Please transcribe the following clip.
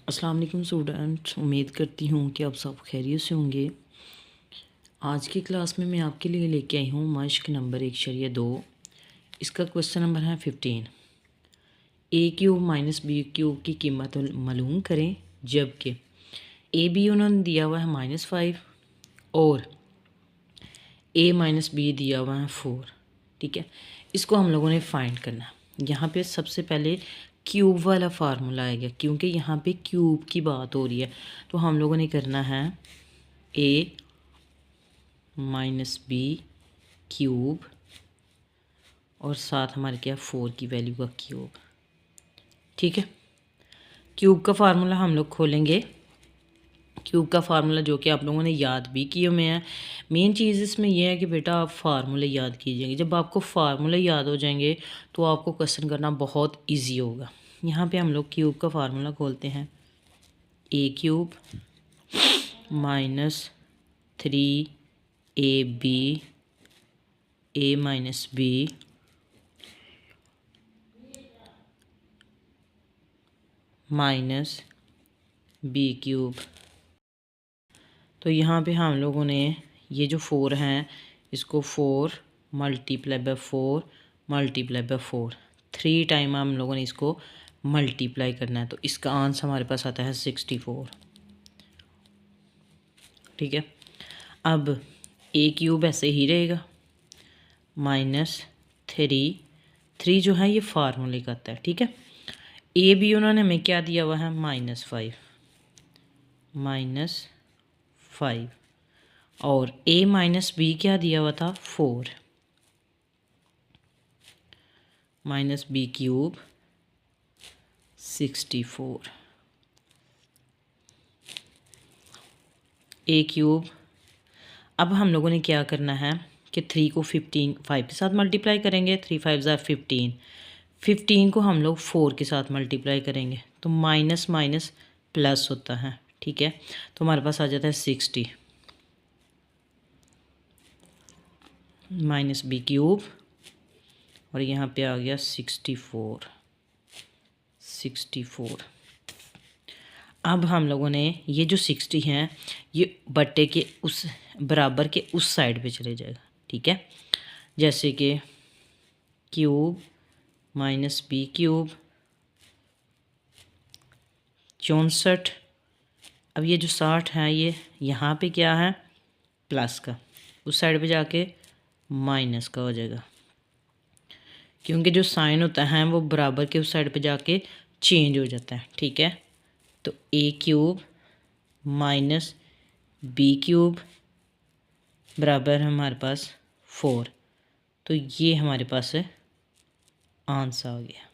अस्सलाम वालेकुम स्टूडेंट, उम्मीद करती हूँ कि आप सब खैरियत से होंगे। आज की क्लास में मैं आपके लिए लेके आई हूँ मश्क नंबर 1/2। इसका क्वेश्चन नंबर है 15। ए क्यूब माइनस बी क्यूब की कीमत मालूम करें, जबकि ए बी उन्होंने दिया हुआ है -5 और ए माइनस बी दिया हुआ है 4। ठीक है, इसको हम लोगों ने फाइंड करना है। यहाँ पे सबसे पहले क्यूब वाला फार्मूला आएगा, क्योंकि यहाँ पे क्यूब की बात हो रही है। तो हम लोगों ने करना है ए माइनस बी क्यूब और साथ हमारे क्या 4 की वैल्यू का क्यूब। ठीक है, क्यूब का फार्मूला हम लोग खोलेंगे। क्यूब का फार्मूला जो कि आप लोगों ने याद भी किए हुए हैं। मेन चीज़ इसमें यह है कि बेटा आप फार्मूले याद कीजिएंगे। जब आपको फार्मूले याद हो जाएंगे तो आपको क्वेश्चन करना बहुत इजी होगा। यहाँ पे हम लोग क्यूब का फार्मूला खोलते हैं। A cube minus 3ab a minus b minus b cube. तो यहाँ पे हम लोगों ने ये जो 4 हैं इसको 4 multiply by 4 multiply by 4 3 time हम लोगों ने इसको मल्टीप्लाई करना है। तो इसका आंसर हमारे पास आता है 64। ठीक है, अब ए क्यूब ऐसे ही रहेगा -3 जो है ये फार्मूले का आता है। ठीक है, ए बी उन्होंने हमें क्या दिया हुआ है -5 और ए माइनस बी क्या दिया हुआ था 4 माइनस बी क्यूब 64। ए क्यूब, अब हम लोगों ने क्या करना है कि 3 को 5 के साथ मल्टीप्लाई करेंगे। 3 5 ज़ार 15 को हम लोग 4 के साथ मल्टीप्लाई करेंगे तो माइनस माइनस प्लस होता है। ठीक है, तो हमारे पास आ जाता है 60 माइनस बी क्यूब और यहाँ पे आ गया 64। अब हम लोगों ने ये जो 60 हैं ये बट्टे के उस बराबर के उस साइड पे चले जाएगा। ठीक है, जैसे कि क्यूब माइनस बी क्यूब 64। अब ये जो 60 है ये यहाँ पे क्या है प्लस का, उस साइड पे जाके माइनस का हो जाएगा, क्योंकि जो साइन होता है वो बराबर के उस साइड पे जाके चेंज हो जाता है। ठीक है, तो ए क्यूब माइनस बी क्यूब बराबर है हमारे पास 4। तो ये हमारे पास आंसर आ गया।